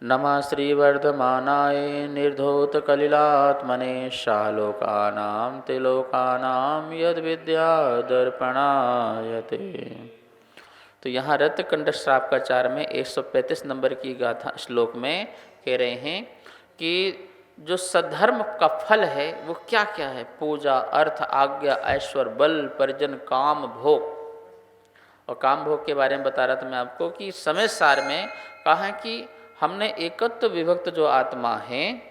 नमः श्रीवर्धमानाय निर्धूतकलिलात्मने शालोकानां त्रिलोकानां यद्विद्यादर्पणाय ते। तो यहाँ रत्नकंड श्रापकाचार में 135 नंबर की गाथा श्लोक में कह रहे हैं कि जो सद्धर्म का फल है वो क्या क्या है। पूजा, अर्थ, आज्ञा, ऐश्वर्य, बल, परिजन, काम, भोग। और काम भोग के बारे में बता रहा था मैं आपको कि समय सार में कहा है कि हमने एकत्व विभक्त जो आत्मा है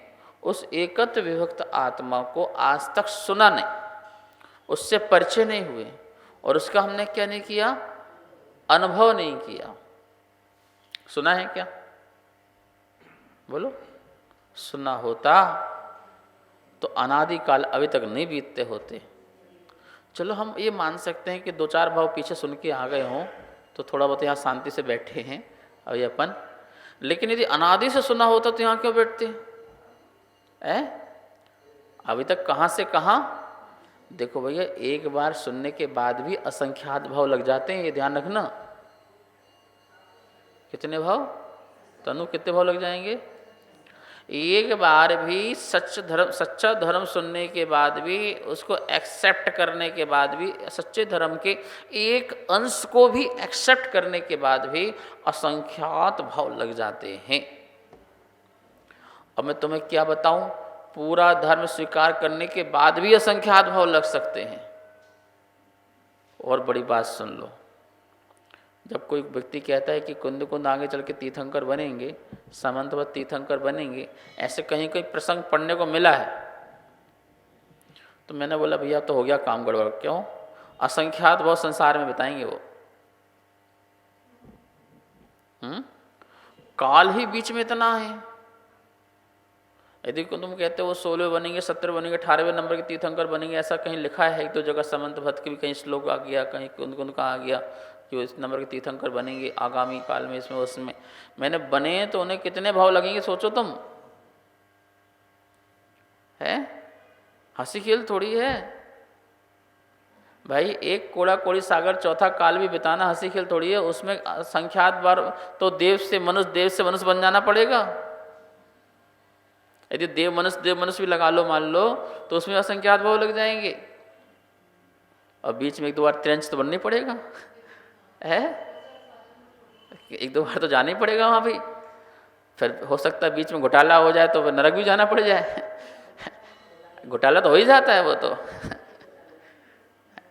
उस एकत्व विभक्त आत्मा को आज तक सुना नहीं, उससे परिचय नहीं हुए और उसका हमने क्या नहीं किया, अनुभव नहीं किया। सुना है क्या? बोलो। सुना होता तो अनादिकाल अभी तक नहीं बीतते होते। चलो हम ये मान सकते हैं कि दो चार भाव पीछे सुन के आ गए हों तो थोड़ा बहुत यहाँ शांति से बैठे हैं अभी अपन, लेकिन यदि अनादि से सुना होता तो यहाँ क्यों बैठते हैं? अभी तक कहाँ से कहाँ। देखो भैया, एक बार सुनने के बाद भी असंख्यात भाव लग जाते हैं, ये ध्यान रखना। कितने भाव? तनु कितने भाव लग जाएंगे? एक बार भी सच्चा धर्म सुनने के बाद भी, उसको एक्सेप्ट करने के बाद भी, सच्चे धर्म के एक अंश को भी एक्सेप्ट करने के बाद भी असंख्यात भाव लग जाते हैं। अब मैं तुम्हें क्या बताऊं, पूरा धर्म स्वीकार करने के बाद भी असंख्यात भाव लग सकते हैं। और बड़ी बात सुन लो, जब कोई व्यक्ति कहता है कि कुंद कुंद आगे चल के तीर्थंकर बनेंगे, सामंतवत तीर्थंकर बनेंगे, ऐसे कहीं कोई प्रसंग पढ़ने को मिला है, तो मैंने बोला भैया तो हो गया काम गड़बड़। क्यों? असंख्यात बहुत संसार में बिताएंगे वो। काल ही बीच में इतना है। यदि तुम कहते हो वो 16 बनेंगे, 17 बनेंगे, 18वें नंबर के तीर्थंकर बनेंगे, ऐसा कहीं लिखा है एक दो जगह, समंत भट्ट के भी कहीं श्लोक आ गया, कहीं कुंद कुंद का आ गया कि वो इस नंबर के तीर्थंकर बनेंगे आगामी काल में, इसमें उसमें। मैंने बने तो उन्हें कितने भाव लगेंगे सोचो तुम। है हंसी खेल थोड़ी है भाई। एक कोड़ा कोड़ी सागर चौथा काल भी बिताना हंसी खेल थोड़ी है। उसमें संख्यात बार तो देव से मनुष्य बन जाना पड़ेगा। यदि देव मनुष्य भी लगा लो मान लो तो उसमें असंख्यात भाव लग जाएंगे और बीच में एक दो बार त्रेंच तो बननी पड़ेगा है, एक दो बार तो जाना ही पड़ेगा वहाँ भी। फिर हो सकता है बीच में घोटाला हो जाए तो फिर नरक भी जाना पड़ जाए। घोटाला तो हो ही जाता है वो तो।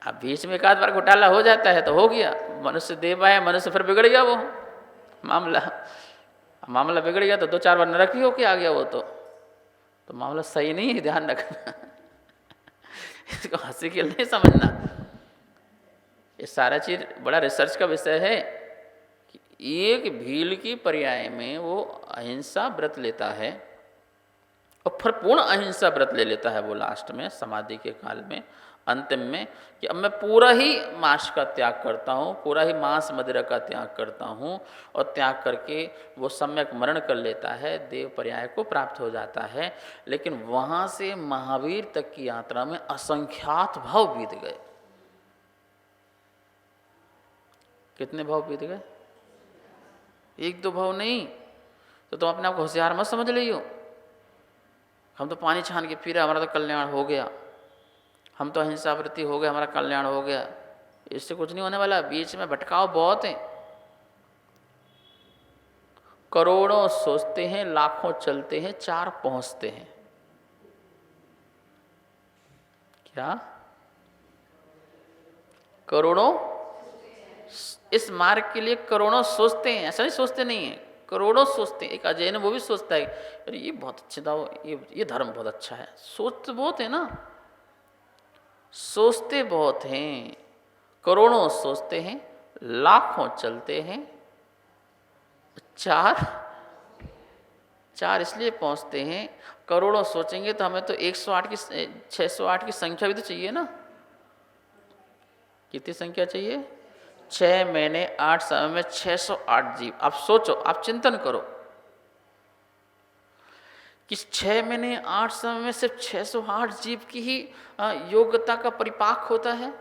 अब बीच में एक आध बार घोटाला हो जाता है तो हो गया, मनुष्य देव आया, मनुष्य फिर बिगड़ गया वो मामला बिगड़ गया तो दो चार बार नरक ही होके आ गया वो तो मामला सही नहीं है, ध्यान रखना। इसको हंसी खेल नहीं समझना। ये सारा चीज बड़ा रिसर्च का विषय है कि एक भील की पर्याय में वो अहिंसा व्रत लेता है और फिर पूर्ण अहिंसा व्रत ले लेता है वो लास्ट में समाधि के काल में अंतिम में कि अब मैं पूरा ही मांस का त्याग करता हूँ, पूरा ही मांस मदिरा का त्याग करता हूँ, और त्याग करके वो सम्यक मरण कर लेता है, देव पर्याय को प्राप्त हो जाता है। लेकिन वहाँ से महावीर तक की यात्रा में असंख्यात भाव बीत गए। कितने भाव बीत गए? एक दो भाव नहीं। तो तुम अपने आप को होशियार मत समझ लियो, हम तो पानी छान के पी रहे, हमारा तो कल्याण हो गया, हम तो अहिंसा व्रती हो गए, हमारा कल्याण हो गया। इससे कुछ नहीं होने वाला। बीच में भटकाव बहुत है। करोड़ों सोचते हैं, लाखों चलते हैं, 4 पहुंचते हैं। क्या? करोड़ों इस मार्ग के लिए करोड़ों सोचते हैं, ऐसा नहीं सोचते नहीं है, करोड़ों सोचते हैं। एक अजय ने वो भी सोचता है अरे ये बहुत अच्छे था, ये धर्म बहुत अच्छा है। सोचते बहुत है ना, सोचते बहुत हैं। करोड़ों सोचते हैं, लाखों चलते हैं, 4 इसलिए पहुंचते हैं। करोड़ों सोचेंगे तो हमें तो 108 की 608 की संख्या भी तो चाहिए ना। कितनी संख्या चाहिए? 6 महीने 8 समय में 608 जीव। आप सोचो, आप चिंतन करो कि 6 महीने 8 समय में सिर्फ 608 जीव की ही योग्यता का परिपाक होता है।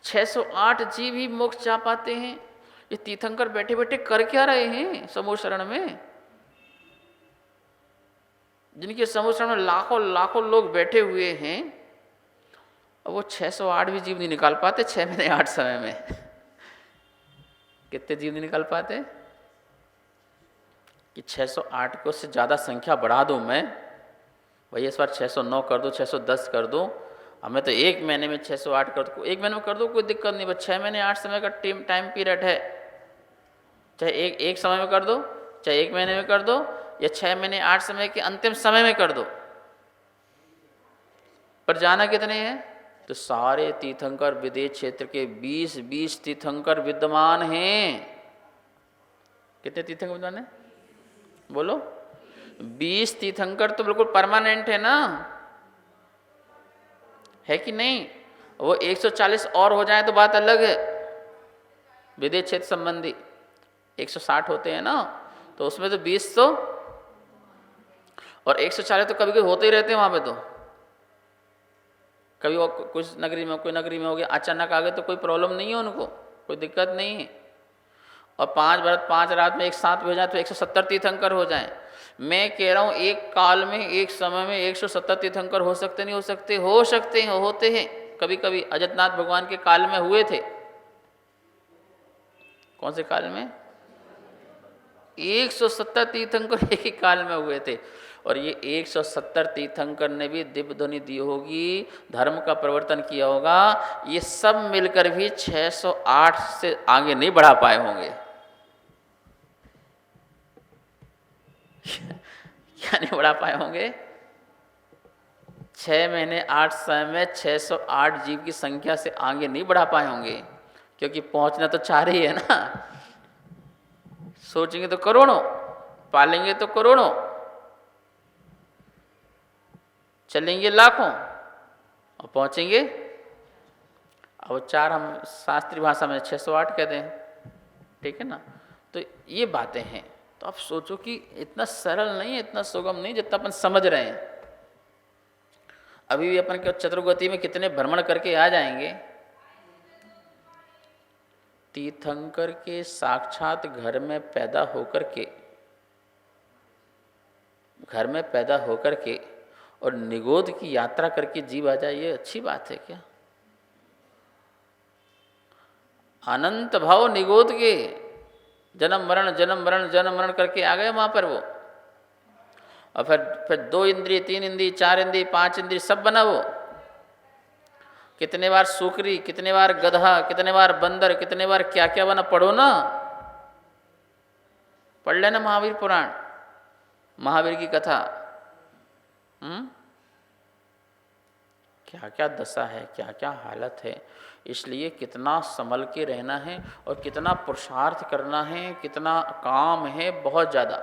608 जीव ही मोक्ष जा पाते हैं। ये तीर्थंकर बैठे बैठे कर क्या रहे हैं समूह शरण में? जिनके समूह शरण में लाखों लाखों लोग बैठे हुए हैं, और वो 608 भी जीव नहीं निकाल पाते 6 महीने 8 समय में। कितने जीव नहीं निकाल पाते कि 608 को से ज़्यादा संख्या बढ़ा दूं मैं, भाई इस बार 609 कर दूं, 610 कर दूं, हमें तो एक महीने में 608 कर दो, एक महीने में कर दो, कोई दिक्कत नहीं, बस 6 महीने 8 समय का टाइम पीरियड है, चाहे एक समय में कर दो, चाहे एक महीने में कर दो, या 6 महीने 8 समय के अंतिम समय में कर दो, पर जाना कितने हैं? तो सारे तीर्थंकर विदेश क्षेत्र के 20 तीर्थंकर विद्यमान हैं। कितने तीर्थंकर विद्यमान हैं बोलो? 20 तीर्थंकर तो बिल्कुल परमानेंट है ना, है कि नहीं? वो 140 और हो जाए तो बात अलग है, विदेश क्षेत्र संबंधी 160 होते हैं ना, तो उसमें तो 20 तो, और 140 तो कभी कभी होते ही रहते हैं वहाँ पे, तो कभी वो कुछ नगरी में कोई नगरी में हो गया, अचानक आ गए तो कोई प्रॉब्लम नहीं है उनको, कोई दिक्कत नहीं है। और 5 व्रत 5 रात में एक साथ हो जाए तो 170 तीर्थंकर हो जाएं। मैं कह रहा हूँ एक काल में एक समय में 170 तीर्थंकर हो सकते नहीं हो सकते? हो सकते हैं, होते हैं, कभी कभी अजतनाथ भगवान के काल में हुए थे। कौन से काल में? 170 तीर्थंकर एक ही काल में हुए थे। और ये 170 तीर्थंकर ने भी दिव्य ध्वनि दी होगी, धर्म का परिवर्तन किया होगा, ये सब मिलकर भी 608 से आगे नहीं बढ़ा पाए होंगे। क्या नहीं बढ़ा पाए होंगे? 6 महीने 8 समय में 608 जीव की संख्या से आगे नहीं बढ़ा पाए होंगे, क्योंकि पहुंचना तो 4 ही है ना। सोचेंगे तो करोड़ों, पालेंगे तो करोड़ों, चलेंगे लाखों, और पहुंचेंगे, अब 4 हम शास्त्रीय भाषा में 608 कहते हैं, ठीक है ना। तो ये बातें हैं। तो आप सोचो कि इतना सरल नहीं है, इतना सुगम नहीं जितना अपन समझ रहे हैं। अभी भी अपन के चतुर्गति में कितने भ्रमण करके आ जाएंगे। तीर्थंकर के साक्षात घर में पैदा होकर के और निगोद की यात्रा करके जीव आ जाए, ये अच्छी बात है क्या? अनंत भाव निगोद के, जन्म मरण करके आ गए वहां पर वो। और फिर 2 इंद्रिय 3 इंद्रिय 4 इंद्रिय 5 इंद्रिय सब बना वो। कितने बार सूकरी, कितने बार गधा, कितने बार बंदर, कितने बार क्या क्या बना, पढ़ो ना, पढ़ लेना महावीर पुराण, महावीर की कथा। क्या क्या दशा है, क्या क्या हालत है। इसलिए कितना संभल के रहना है और कितना पुरुषार्थ करना है, कितना काम है, बहुत ज़्यादा।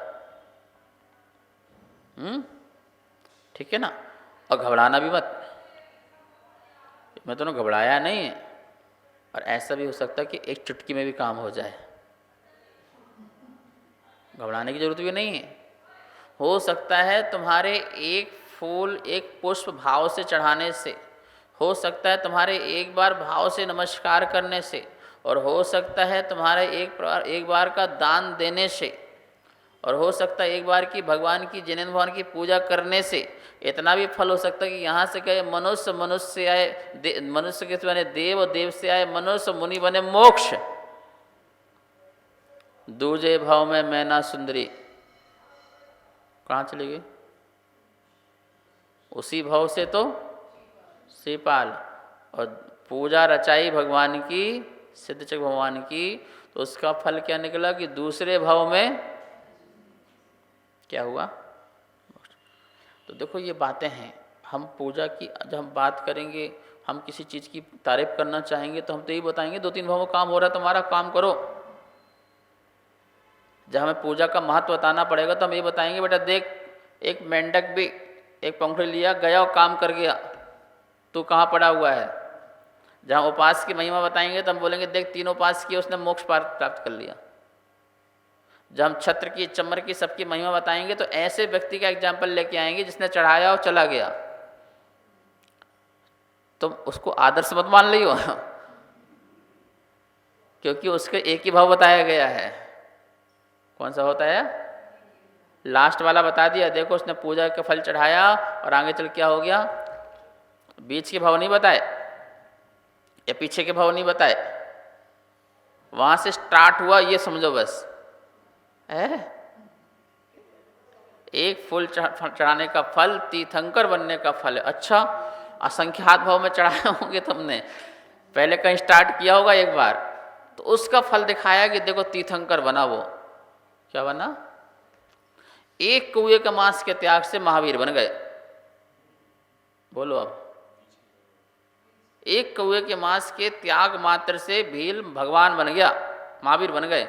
ठीक है ना। और घबराना भी मत। मैं तो घबराया नहीं है, और ऐसा भी हो सकता है कि एक चुटकी में भी काम हो जाए, घबराने की जरूरत भी नहीं है। हो सकता है तुम्हारे एक फूल एक पुष्प भाव से चढ़ाने से, हो सकता है तुम्हारे एक बार भाव से नमस्कार करने से, और हो सकता है तुम्हारे एक बार का दान देने से, और हो सकता है एक बार की भगवान की जिनेन्द्र भगवान की पूजा करने से इतना भी फल हो सकता है कि यहाँ से कहे मनुष्य से आए, मनुष्य के बने देव, देव से आए मनुष्य, मुनि बने मोक्ष। दूजे भाव में मैना सुंदरी कहाँ चली गई? उसी भाव से तो श्रीपाल, और पूजा रचाई भगवान की, सिद्धचक भगवान की, तो उसका फल क्या निकला कि दूसरे भाव में क्या हुआ? तो देखो ये बातें हैं। हम पूजा की जब हम बात करेंगे, हम किसी चीज़ की तारीफ करना चाहेंगे तो हम तो यही बताएंगे 2-3 भाव में काम हो रहा है, तुम्हारा काम करो। जब हमें पूजा का महत्व बताना पड़ेगा तो हम ये बताएंगे बेटा देख, एक मेंढक भी एक पंखुड़ी लिया गया और काम कर गया, तू कहाँ पड़ा हुआ है। जहाँ उपास की महिमा बताएंगे तो हम बोलेंगे देख 3 उपास किए, उसने मोक्ष प्राप्त कर लिया। जब हम छत्र की, चम्र की, सबकी महिमा बताएंगे तो ऐसे व्यक्ति का एग्जाम्पल लेके आएंगे जिसने चढ़ाया और चला गया, तो उसको आदर्श मत मान लियो। क्योंकि उसके एक ही भाव बताया गया है। कौन सा होता है? लास्ट वाला बता दिया, देखो उसने पूजा का फल चढ़ाया और आगे चल क्या हो गया, बीच के भाव नहीं बताए या पीछे के भाव नहीं बताए, वहां से स्टार्ट हुआ ये समझो बस है। एक फूल चढ़ाने का फल तीर्थंकर बनने का फल है। अच्छा, असंख्यात भाव में चढ़ाए होंगे तुमने, पहले कहीं स्टार्ट किया होगा एक बार, तो उसका फल दिखाया कि देखो तीर्थंकर बना। वो क्या बना? एक कौए के मांस के त्याग से महावीर बन गए। बोलो अब, एक कौए के मांस के त्याग मात्र से भील भगवान बन गया, महावीर बन गए।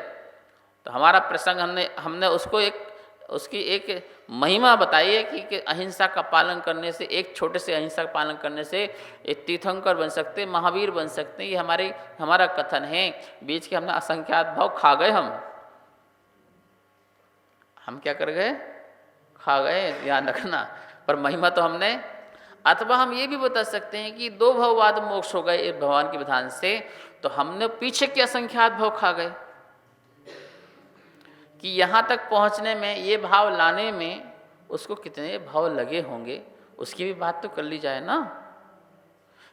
तो हमारा प्रसंग हमने उसकी एक महिमा बताई है कि अहिंसा का पालन करने से, एक छोटे से अहिंसा का पालन करने से एक तीर्थंकर बन सकते, महावीर बन सकते। ये हमारा कथन है। बीच के हमने असंख्यात भाव खा गए। हम क्या कर गए? खा गए, ध्यान रखना। पर महिमा तो हमने, अथवा हम ये भी बता सकते हैं कि दो भाव बाद मोक्ष हो गए एक भगवान के विधान से, तो हमने पीछे के असंख्यात भाव खा गए। कि यहाँ तक पहुँचने में, ये भाव लाने में उसको कितने भाव लगे होंगे, उसकी भी बात तो कर ली जाए ना।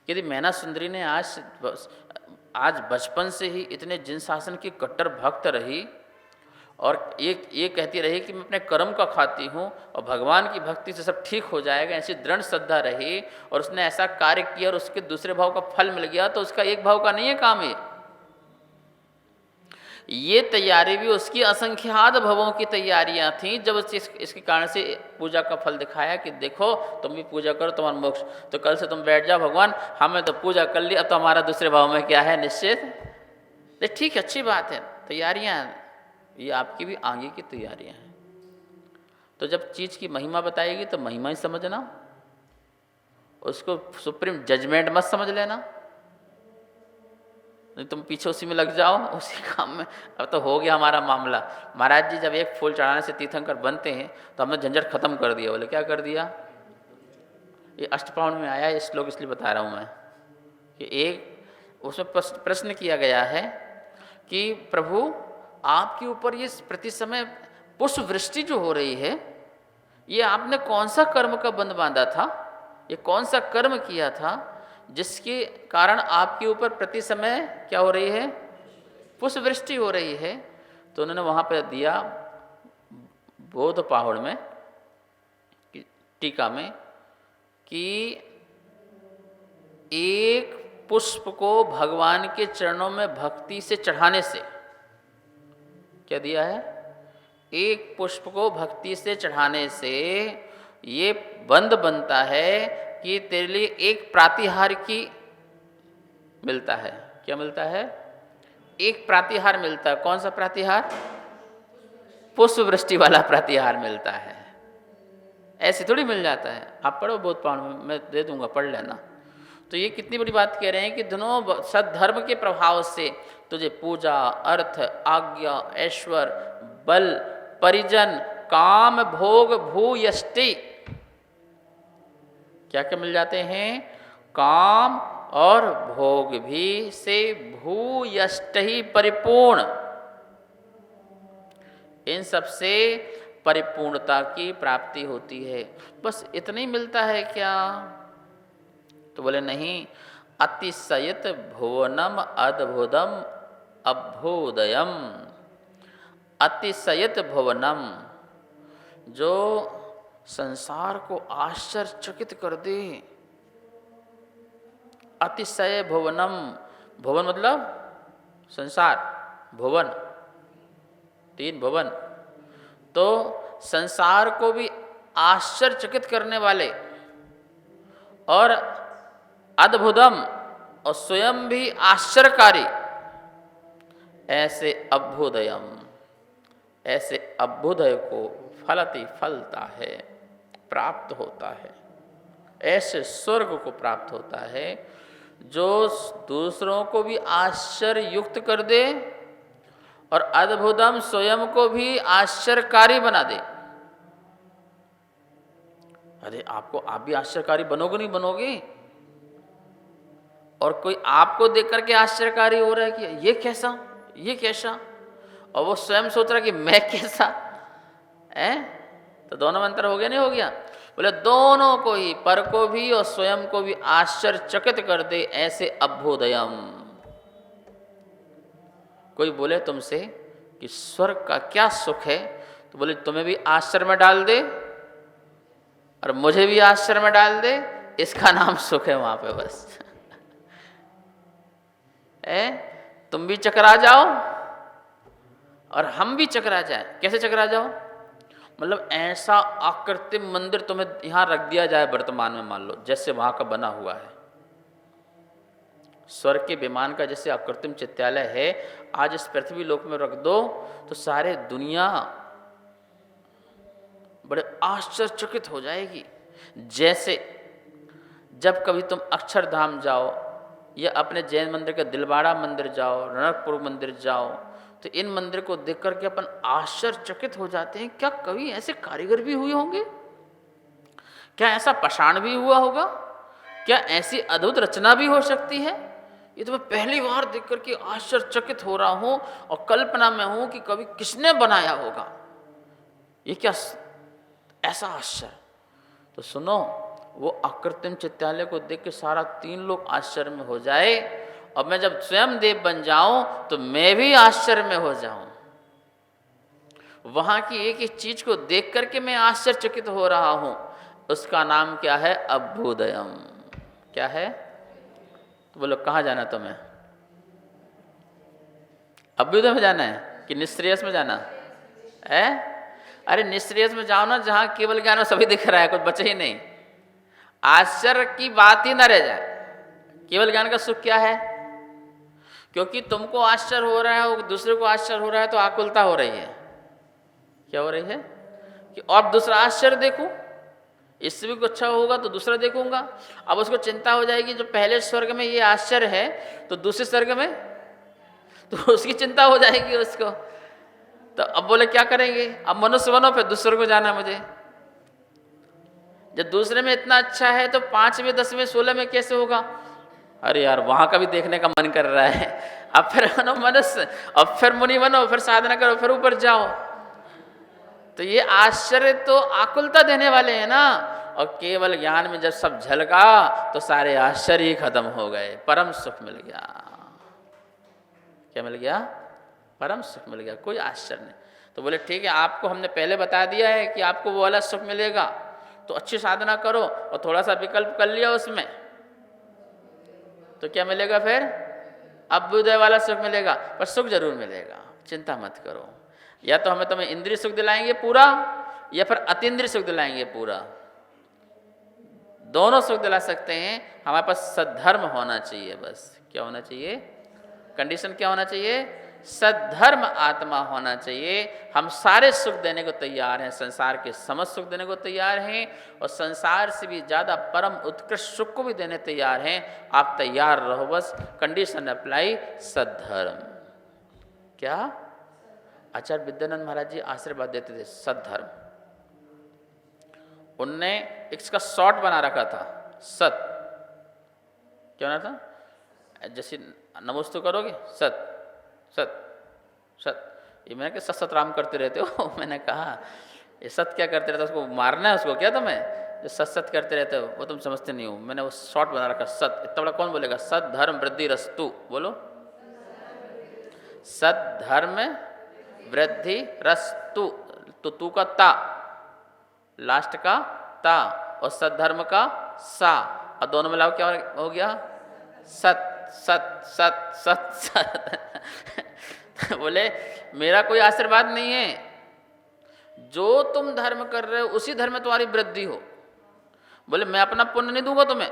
यदि मैना सुंदरी ने आज बचपन से ही इतने जिन शासन की कट्टर भक्त रही और ये कहती रही कि मैं अपने कर्म का खाती हूँ और भगवान की भक्ति से सब ठीक हो जाएगा, ऐसी दृढ़ श्रद्धा रही, और उसने ऐसा कार्य किया और उसके दूसरे भाव का फल मिल गया, तो उसका एक भाव का नहीं है काम ये तैयारी भी उसकी असंख्यात भवों की तैयारियां थीं। जब इसके कारण से पूजा का फल दिखाया कि देखो तुम भी पूजा करो, तुम्हारा मोक्ष, तो कल से तुम बैठ जाओ, भगवान हमने तो पूजा कर ली, अब तो हमारा दूसरे भाव में क्या है, निश्चित। ठीक है, अच्छी बात है, तैयारियां, ये आपकी भी आगे की तैयारियां हैं। तो जब चीज़ की महिमा बताएगी तो महिमा ही समझना, उसको सुप्रीम जजमेंट मत समझ लेना, नहीं तुम पीछे उसी में लग जाओ, उसी काम में। अब तो हो गया हमारा मामला, महाराज जी जब एक फूल चढ़ाने से तीर्थंकर बनते हैं तो हमने झंझट खत्म कर दिया। बोले क्या कर दिया? ये अष्टपावण में आया, ये श्लोक इसलिए बता रहा हूँ मैं कि एक उसमें प्रश्न किया गया है कि प्रभु आपके ऊपर ये प्रति समय पुष्प वृष्टि जो हो रही है, ये आपने कौन सा कर्म का बंध बांधा था, ये कौन सा कर्म किया था जिसके कारण आपके ऊपर प्रति समय क्या हो रही है, पुष्प वृष्टि हो रही है। तो उन्होंने वहाँ पर दिया बोध पाहुड़ में टीका में कि एक पुष्प को भगवान के चरणों में भक्ति से चढ़ाने से, क्या दिया है, एक पुष्प को भक्ति से चढ़ाने से ये बंध बनता है कि तेरे लिए एक प्रातिहार की मिलता है। क्या मिलता है? एक प्रातिहार मिलता है। कौन सा प्रातिहार? पुष्प वृष्टि वाला प्रातिहार मिलता है। ऐसे थोड़ी मिल जाता है। आप पढ़ो बोध पाठ में, मैं दे दूंगा, पढ़ लेना। तो ये कितनी बड़ी बात कह रहे हैं कि दोनों सद्धर्म के प्रभाव से तुझे पूजा, अर्थ, आज्ञा, ऐश्वर, बल, परिजन, काम, भोग, भूयष्टि, क्या क्या मिल जाते हैं? काम और भोग भी से भूयष्टि परिपूर्ण, इन सब से परिपूर्णता की प्राप्ति होती है। बस इतना ही मिलता है क्या? तो बोले नहीं, अतिशयत भुवनम अद्भुतम अभ्युदयम। अतिशयत भुवनम, जो संसार को आश्चर्यचकित कर दे। अतिशय भुवनम, भुवन मतलब संसार, भुवन तीन भुवन, तो संसार को भी आश्चर्यचकित करने वाले, और अद्भुतम, और स्वयं भी आश्चर्यकारी, ऐसे अभ्युदयम, ऐसे अभ्युदय को फलति फलता है, प्राप्त होता है। ऐसे स्वर्ग को प्राप्त होता है जो दूसरों को भी आश्चर्य युक्त कर दे और अद्भुतम स्वयं को भी आश्चर्यकारी बना दे। अरे आप भी आश्चर्यकारी बनोगे नहीं बनोगे? और कोई आपको देख करके आश्चर्यकारी हो रहा है कि ये कैसा, और वो स्वयं सोच रहा है कि मैं कैसा है। तो दोनों में अंतर हो गया नहीं हो गया? बोले दोनों को ही, पर को भी और स्वयं को भी आश्चर्यचकित कर दे ऐसे अभ्युदयम। कोई बोले तुमसे कि स्वर्ग का क्या सुख है, तो बोले तुम्हें भी आश्चर्य में डाल दे और मुझे भी आश्चर्य में डाल दे, इसका नाम सुख है वहां पे बस। तुम भी चकरा जाओ और हम भी चकरा जाए। कैसे चकरा जाओ? मतलब ऐसा आकृतिम मंदिर तुम्हें यहां रख दिया जाए वर्तमान में, मान लो जैसे वहां का बना हुआ है, स्वर्ग के विमान का जैसे आकृतिम चित्तालय है, आज इस पृथ्वी लोक में रख दो तो सारे दुनिया बड़े आश्चर्यचकित हो जाएगी। जैसे जब कभी तुम अक्षरधाम जाओ या अपने जैन मंदिर का दिलवाड़ा मंदिर जाओ, रणकपुर मंदिर जाओ, तो इन मंदिर को देख करके अपन आश्चर्यचकित हो जाते हैं, क्या कभी ऐसे कारीगर भी हुए होंगे? क्या ऐसा पाषाण भी हुआ होगा? क्या ऐसी अद्भुत रचना भी हो सकती है? ये तो मैं पहली बार देख करके आश्चर्यचकित हो रहा हूँ और कल्पना में हूँ कि कभी किसने बनाया होगा। ये क्या ऐसा आश्चर्य! तो सुनो, वो अकृत्रिम चित्तालय को देख के सारा 3 लोग आश्चर्य में हो जाए, और मैं जब स्वयं देव बन जाऊं तो मैं भी आश्चर्य में हो जाऊं। वहां की एक एक चीज को देख करके मैं आश्चर्यचकित हो रहा हूं, उसका नाम क्या है? अभ्युदयम। क्या है? तो बोलो कहाँ जाना तुम्हें? अभ्युदय में जाना है कि निश्रेयस में जाना है? अरे निश्रेयस में जाओ ना, जहां केवल ज्ञान में सभी दिख रहा है, कुछ बचे ही नहीं, आश्चर्य की बात ही न रह जाए। केवल ज्ञान का सुख क्या है? क्योंकि तुमको आश्चर्य हो रहा है और दूसरे को आश्चर्य हो रहा है तो आकुलता हो रही है। क्या हो रही है? कि और दूसरा आश्चर्य देखूं, इससे भी कुछ अच्छा होगा तो दूसरा देखूंगा। अब उसको चिंता हो जाएगी, जो पहले स्वर्ग में ये आश्चर्य है तो दूसरे स्वर्ग में, तो उसकी चिंता हो जाएगी उसको। तो अब बोले क्या करेंगे? अब मनुष्य बनो, फिर दूसरे को जाना मुझे। जब दूसरे में इतना अच्छा है तो 5वें 10वें 16 में कैसे होगा? अरे यार वहां का भी देखने का मन कर रहा है। अब फिर बनो मनुष्य, अब फिर मुनि बनो, फिर साधना करो, फिर ऊपर जाओ। तो ये आश्चर्य तो आकुलता देने वाले हैं ना। और केवल ज्ञान में जब सब झलका तो सारे आश्चर्य ही खत्म हो गए, परम सुख मिल गया। क्या मिल गया? परम सुख मिल गया, कोई आश्चर्य नहीं। तो बोले ठीक है, आपको हमने पहले बता दिया है कि आपको वो वाला सुख मिलेगा, तो अच्छी साधना करो और थोड़ा सा विकल्प कर लिया उसमें, तो क्या मिलेगा फिर? अभ्युदय वाला सुख मिलेगा। पर सुख जरूर मिलेगा, चिंता मत करो। या तो हमें तुम्हें इंद्रिय सुख दिलाएंगे पूरा, या फिर अतीन्द्रिय सुख दिलाएंगे पूरा। दोनों सुख दिला सकते हैं, हमारे पास सद्धर्म होना चाहिए बस। क्या होना चाहिए? कंडीशन क्या होना चाहिए? सद्धर्म आत्मा होना चाहिए। हम सारे सुख देने को तैयार हैं, संसार के समस्त सुख देने को तैयार हैं, और संसार से भी ज़्यादा परम उत्कृष्ट सुख को भी देने तैयार हैं। आप तैयार रहो बस, कंडीशन अप्लाई, सद्धर्म। क्या? आचार्य विद्यानंद महाराज जी आशीर्वाद देते थे, सद्धर्म। उनने इसका शॉर्ट बना रखा था, सत। क्या बना था? जैसे नमोस्तु करोगे, सत सत सत। ये मैंने कहा सत राम करते रहते हो। मैंने कहा ये सत क्या करते रहते हो, उसको मारना है उसको क्या तुम्हें? जो सत सत करते रहते हो वो तुम समझते नहीं हो। मैंने वो शॉर्ट बना रखा, सत। इतना बड़ा कौन बोलेगा? सत धर्म वृद्धि रस्तु, बोलो। सत धर्म वृद्धि रस्तु, तो तू का ता, लास्ट का ता, और सद्धर्म का सा, और दोनों मिलाओ क्या हो गया? सत सत सत सत सत। बोले मेरा कोई आशीर्वाद नहीं है, जो तुम धर्म कर रहे हो उसी धर्म में तुम्हारी वृद्धि हो। बोले मैं अपना पुण्य नहीं दूंगा तुम्हें,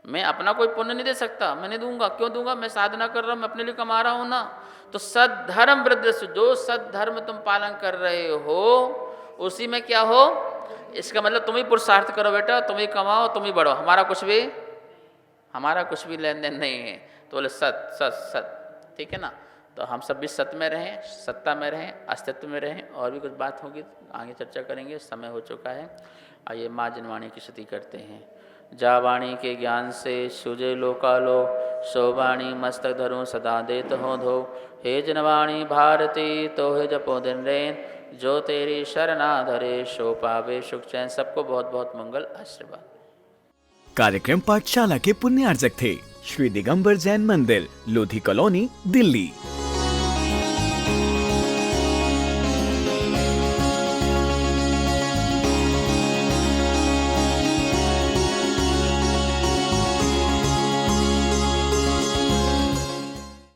मैं अपना कोई पुण्य नहीं दे सकता, मैं नहीं दूंगा। क्यों दूंगा? मैं साधना कर रहा हूं, मैं अपने लिए कमा रहा हूं ना। तो सद्धर्म वृद्धि, जो सद्धर्म तुम पालन कर रहे हो उसी में क्या हो? इसका मतलब तुम ही पुरुषार्थ करो बेटा, तुम ही कमाओ, तुम ही बढ़ो, हमारा कुछ भी लेन देन नहीं है। तो बोले सत सत सत, ठीक है ना। तो हम सब भी सत्य में रहें, सत्ता में रहें, अस्तित्व में रहें। और भी कुछ बात होगी आगे चर्चा करेंगे, समय हो चुका है। आइए माँ जिनवाणी की स्तुति करते हैं। जा वाणी के ज्ञान से सुजे लोकालो, सो वाणी मस्तक धरूं सदा देत हो धो। हे जनवाणी भारती तो हे जपो दिन रैन, जो तेरी शरणा धरे सो पावे सुख चैन। सबको बहुत बहुत मंगल आशीर्वाद। कार्यक्रम पाठशाला के पुण्यार्जक थे श्री दिगंबर जैन मंदिर, लोधी कॉलोनी, दिल्ली।